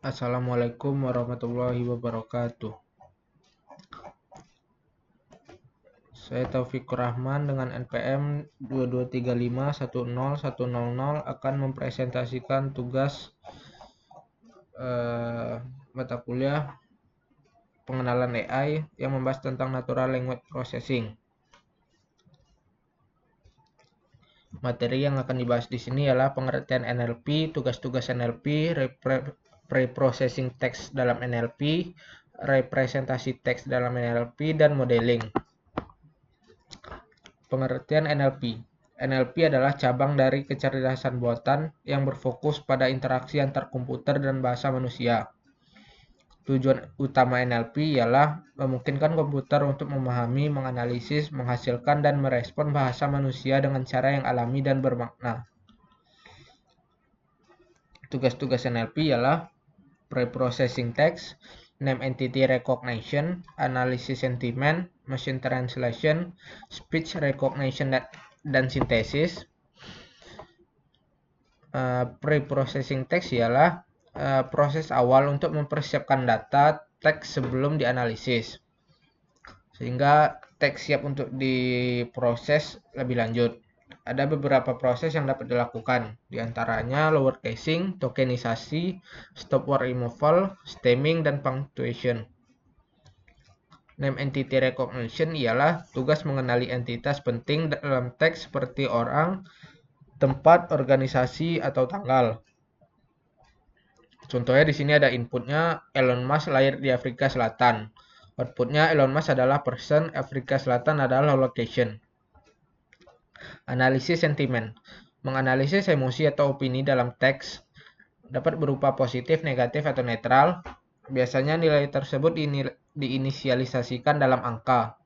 Assalamualaikum warahmatullahi wabarakatuh. Saya Taufikur Rahman dengan NPM 2235101100 akan mempresentasikan tugas mata kuliah pengenalan AI yang membahas tentang Natural Language Processing. Materi yang akan dibahas di sini adalah pengertian NLP, tugas-tugas NLP, pre-processing teks dalam NLP, representasi teks dalam NLP, dan modeling. Pengertian NLP. NLP adalah cabang dari kecerdasan buatan yang berfokus pada interaksi antar komputer dan bahasa manusia. Tujuan utama NLP ialah memungkinkan komputer untuk memahami, menganalisis, menghasilkan, dan merespon bahasa manusia dengan cara yang alami dan bermakna. Tugas-tugas NLP ialah pre-processing text, name entity recognition, analysis sentiment, machine translation, speech recognition, dan sintesis. Pre-processing text ialah proses awal untuk mempersiapkan data teks sebelum dianalisis, sehingga teks siap untuk diproses lebih lanjut. Ada beberapa proses yang dapat dilakukan, diantaranya lower casing, tokenisasi, stop word removal, stemming, dan punctuation. Name entity recognition ialah tugas mengenali entitas penting dalam teks seperti orang, tempat, organisasi, atau tanggal. Contohnya di sini ada inputnya Elon Musk lahir di Afrika Selatan. Outputnya Elon Musk adalah person, Afrika Selatan adalah location. Analisis sentimen. Menganalisis emosi atau opini dalam teks dapat berupa positif, negatif, atau netral. Biasanya nilai tersebut diinisialisasikan dalam angka.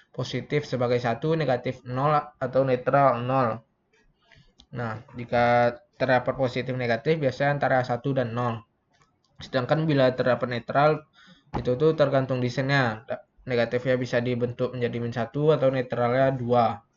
Positif sebagai 1, negatif 0, atau netral 0. Nah, jika terdapat positif negatif biasanya antara 1 dan 0. Sedangkan bila terdapat netral, itu tuh tergantung desainnya. Negatifnya bisa dibentuk menjadi -1 atau netralnya 2.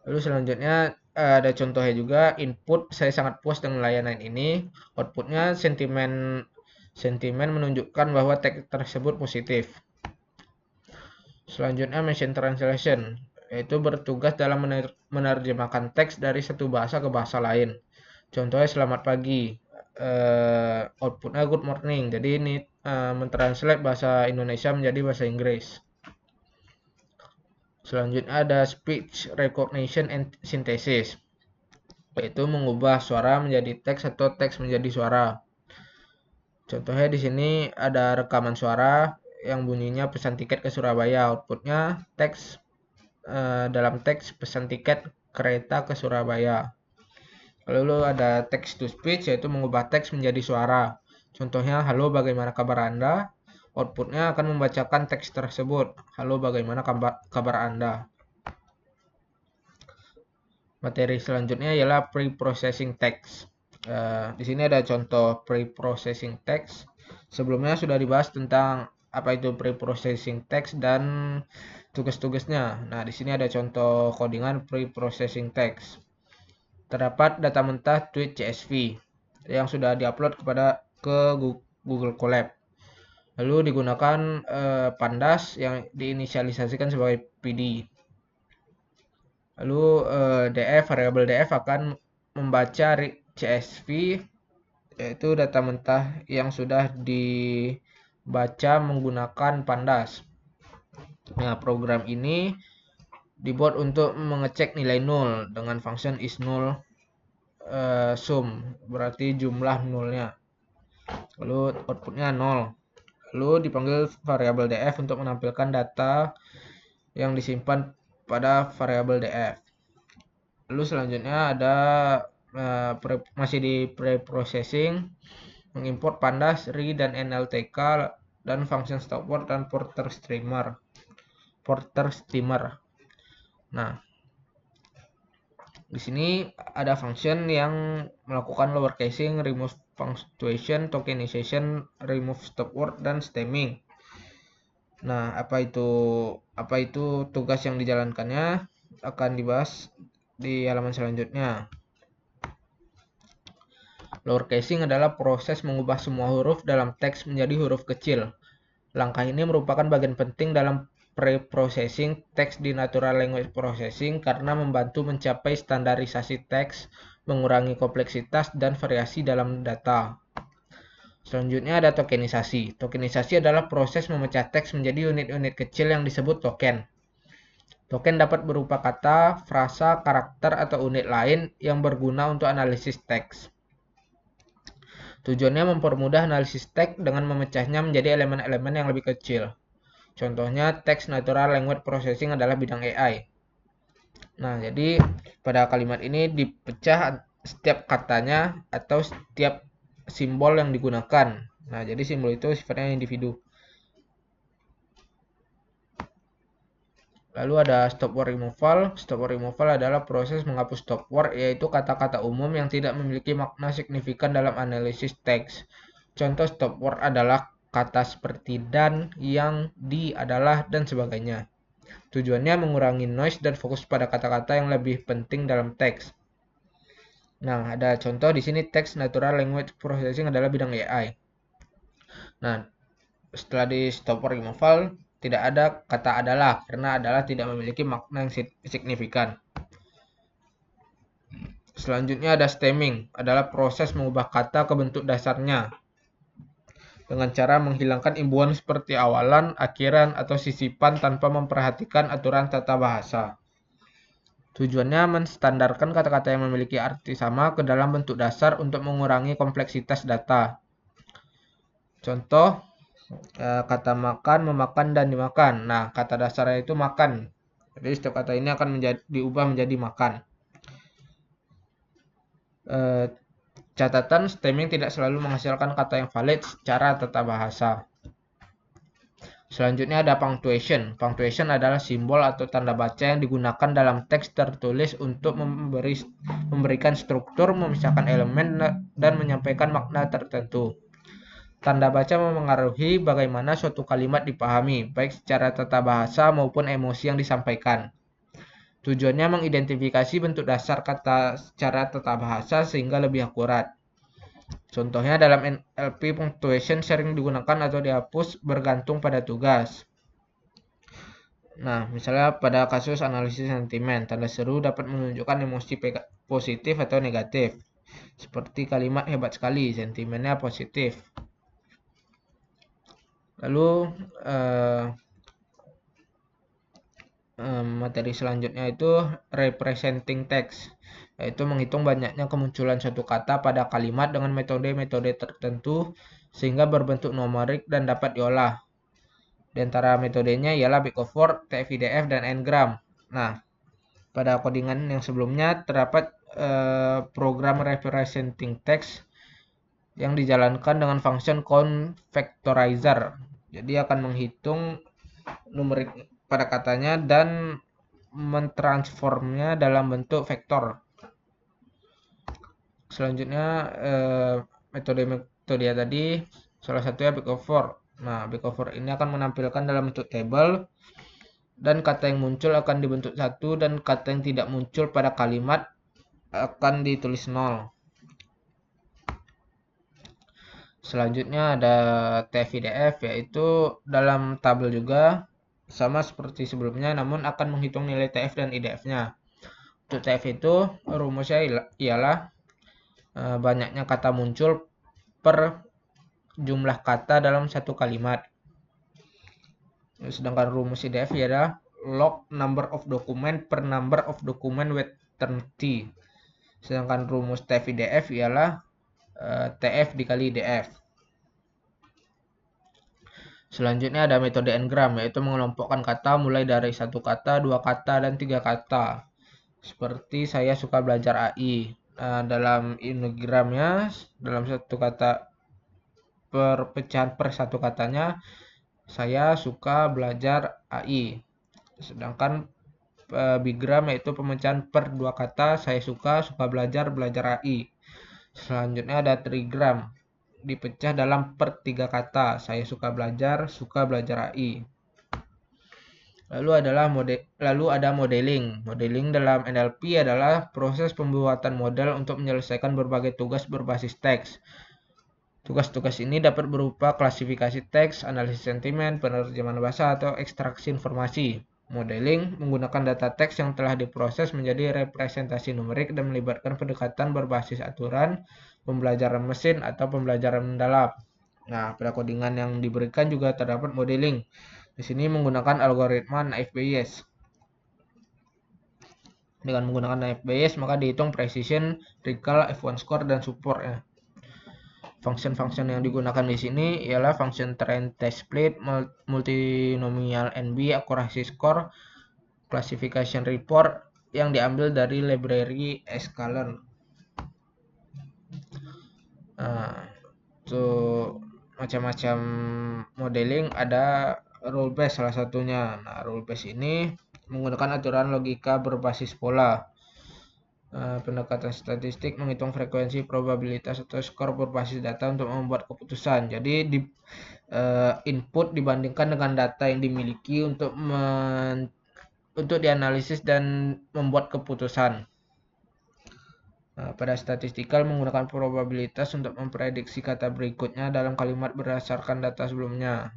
Lalu selanjutnya ada contohnya juga, input saya sangat puas dengan layanan ini. Outputnya sentimen menunjukkan bahwa teks tersebut positif. Selanjutnya machine translation, yaitu bertugas dalam menerjemahkan teks dari satu bahasa ke bahasa lain. Contohnya selamat pagi, outputnya good morning. Jadi ini mentranslate bahasa Indonesia menjadi bahasa Inggris. Selanjutnya ada speech recognition and synthesis, yaitu mengubah suara menjadi teks atau teks menjadi suara. Contohnya di sini ada rekaman suara yang bunyinya pesan tiket ke Surabaya. Outputnya teks dalam teks pesan tiket kereta ke Surabaya. Lalu ada text to speech, yaitu mengubah teks menjadi suara. Contohnya, halo bagaimana kabar Anda? Outputnya akan membacakan teks tersebut. Halo bagaimana kabar Anda? Materi selanjutnya ialah pre-processing text. Di sini ada contoh pre-processing text. Sebelumnya sudah dibahas tentang apa itu pre-processing text dan tugas-tugasnya. Nah, di sini ada contoh codingan pre-processing text. Terdapat data mentah tweet CSV yang sudah diupload ke Google Colab. Lalu digunakan pandas yang diinisialisasikan sebagai PD. Lalu variabel df akan membaca CSV, yaitu data mentah yang sudah dibaca menggunakan pandas. Nah, program ini dibuat untuk mengecek nilai 0 dengan function isNull sum, berarti jumlah nolnya. Lalu outputnya 0. Lalu dipanggil variabel df untuk menampilkan data yang disimpan pada variabel df. Lalu selanjutnya ada masih di pre-processing, mengimport pandas, ri, dan nltk, dan function stopword dan porter steamer. Nah, di sini ada function yang melakukan lower casing, remove punctuation, tokenization, remove stopword, dan stemming. Nah, apa itu tugas yang dijalankannya akan dibahas di halaman selanjutnya. Lower casing adalah proses mengubah semua huruf dalam teks menjadi huruf kecil. Langkah ini merupakan bagian penting dalam pre-processing teks di natural language processing karena membantu mencapai standarisasi teks, mengurangi kompleksitas dan variasi dalam data. Selanjutnya ada tokenisasi. Tokenisasi adalah proses memecah teks menjadi unit-unit kecil yang disebut token. Token dapat berupa kata, frasa, karakter, atau unit lain yang berguna untuk analisis teks. Tujuannya mempermudah analisis teks dengan memecahnya menjadi elemen-elemen yang lebih kecil. Contohnya, Text Natural Language Processing adalah bidang AI. Nah, jadi pada kalimat ini dipecah setiap katanya atau setiap simbol yang digunakan. Nah, jadi simbol itu sifatnya individu. Lalu ada stop word removal. Stop word removal adalah proses menghapus stop word, yaitu kata-kata umum yang tidak memiliki makna signifikan dalam analisis teks. Contoh stop word adalah kata seperti dan, yang, di, adalah, dan sebagainya. Tujuannya mengurangi noise dan fokus pada kata-kata yang lebih penting dalam teks. Nah, ada contoh di sini Text Natural Language Processing adalah bidang AI. Nah, setelah di stop word removal, tidak ada kata adalah karena adalah tidak memiliki makna yang signifikan. Selanjutnya ada stemming, adalah proses mengubah kata ke bentuk dasarnya dengan cara menghilangkan imbuhan seperti awalan, akhiran, atau sisipan tanpa memperhatikan aturan tata bahasa. Tujuannya menstandarkan kata-kata yang memiliki arti sama ke dalam bentuk dasar untuk mengurangi kompleksitas data. Contoh, kata makan, memakan, dan dimakan. Nah, kata dasarnya itu makan. Jadi setiap kata ini akan diubah menjadi makan. Catatan, stemming tidak selalu menghasilkan kata yang valid secara tata bahasa. Selanjutnya ada punctuation. Punctuation adalah simbol atau tanda baca yang digunakan dalam teks tertulis untuk memberikan struktur, memisahkan elemen, dan menyampaikan makna tertentu. Tanda baca memengaruhi bagaimana suatu kalimat dipahami, baik secara tata bahasa maupun emosi yang disampaikan. Tujuannya mengidentifikasi bentuk dasar kata secara tata bahasa sehingga lebih akurat. Contohnya dalam NLP, punctuation sering digunakan atau dihapus bergantung pada tugas. Nah, misalnya pada kasus analisis sentimen, tanda seru dapat menunjukkan emosi positif atau negatif. Seperti kalimat hebat sekali, sentimennya positif. Lalu materi selanjutnya itu representing text, yaitu menghitung banyaknya kemunculan suatu kata pada kalimat dengan metode-metode tertentu sehingga berbentuk numerik dan dapat diolah. Di antara metodenya ialah Big of Word, TF-IDF, dan Ngram. Nah, pada codingan yang sebelumnya terdapat program representing text yang dijalankan dengan function count factorizer. Jadi akan menghitung numerik pada katanya dan mentransformnya dalam bentuk vektor. Selanjutnya metode tadi salah satunya Big of Word. Nah, Big of Word ini akan menampilkan dalam bentuk table dan kata yang muncul akan dibentuk 1 dan kata yang tidak muncul pada kalimat akan ditulis 0. Selanjutnya ada TF-IDF, yaitu dalam tabel juga sama seperti sebelumnya namun akan menghitung nilai TF dan IDF-nya. Untuk TF itu rumusnya ialah banyaknya kata muncul per jumlah kata dalam satu kalimat. Sedangkan rumus IDF ialah log number of document per number of document with term T. Sedangkan rumus TF-IDF ialah TF dikali IDF. Selanjutnya ada metode Ngram, yaitu mengelompokkan kata mulai dari 1 kata, 2 kata, dan 3 kata. Seperti saya suka belajar AI. Dalam Ngramnya, dalam satu kata perpecahan per satu katanya, saya suka belajar AI. Sedangkan Bigram yaitu pemecahan per 2 kata, saya suka belajar AI. Selanjutnya ada Trigram, dipecah dalam per 3 kata, saya suka belajar AI. Lalu ada modeling. Modeling dalam NLP adalah proses pembuatan model untuk menyelesaikan berbagai tugas berbasis teks. Tugas-tugas ini dapat berupa klasifikasi teks, analisis sentimen, penerjemahan bahasa, atau ekstraksi informasi. Modeling menggunakan data teks yang telah diproses menjadi representasi numerik dan melibatkan pendekatan berbasis aturan, pembelajaran mesin, atau pembelajaran mendalam. Nah, pada codingan yang diberikan juga terdapat modeling. Di sini menggunakan algoritma naive Bayes. Dengan menggunakan naive Bayes, maka dihitung precision, recall, F1 score, dan support ya. Function-function yang digunakan di sini ialah function train test split, multinomial NB, accuracy score, classification report yang diambil dari library sklearn. Nah, macam-macam modeling, ada rule base salah satunya. Nah, rule base ini menggunakan aturan logika berbasis pola. Pendekatan statistik menghitung frekuensi, probabilitas, atau skor berbasis data untuk membuat keputusan. Jadi input dibandingkan dengan data yang dimiliki untuk dianalisis dan membuat keputusan. Pada statistikal menggunakan probabilitas untuk memprediksi kata berikutnya dalam kalimat berdasarkan data sebelumnya.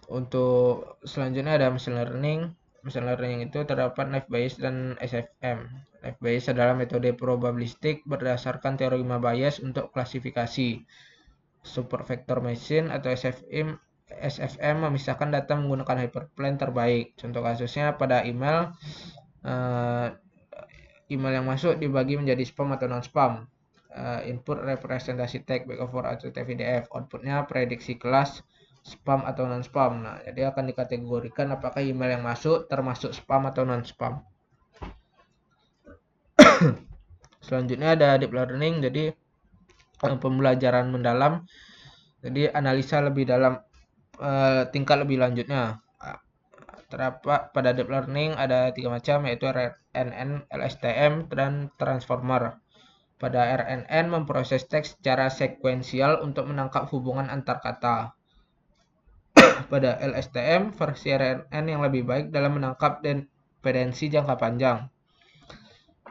Untuk selanjutnya ada machine learning. Machine learning itu terdapat naive Bayes dan SFM. Naive Bayes adalah metode probabilistik berdasarkan teorema Bayes untuk klasifikasi. Supervector machine atau SFM memisahkan data menggunakan hyperplane terbaik. Contoh kasusnya pada email yang masuk dibagi menjadi spam atau non-spam. Input representasi teks back-over atau TF-PDF. Outputnya prediksi kelas spam atau non-spam. Nah, jadi akan dikategorikan apakah email yang masuk termasuk spam atau non-spam. Selanjutnya ada deep learning, jadi pembelajaran mendalam. Jadi analisa lebih dalam, tingkat lebih lanjutnya. Terdapat pada deep learning ada 3 macam, yaitu RNN, LSTM, dan transformer. Pada RNN memproses teks secara sekuensial untuk menangkap hubungan antar kata. Pada LSTM, versi RNN yang lebih baik dalam menangkap dependensi jangka panjang.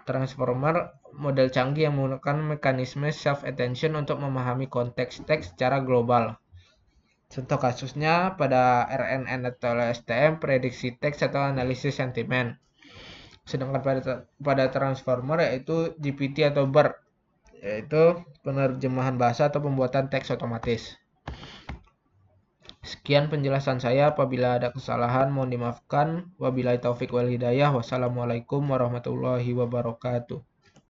Transformer, model canggih yang menggunakan mekanisme self-attention untuk memahami konteks teks secara global. Contoh kasusnya pada RNN atau LSTM, prediksi teks atau analisis sentimen. Sedangkan pada transformer yaitu GPT atau BERT, yaitu penerjemahan bahasa atau pembuatan teks otomatis. Sekian penjelasan saya, apabila ada kesalahan mohon dimaafkan. Wabillahi taufik wal hidayah. Wassalamualaikum warahmatullahi wabarakatuh.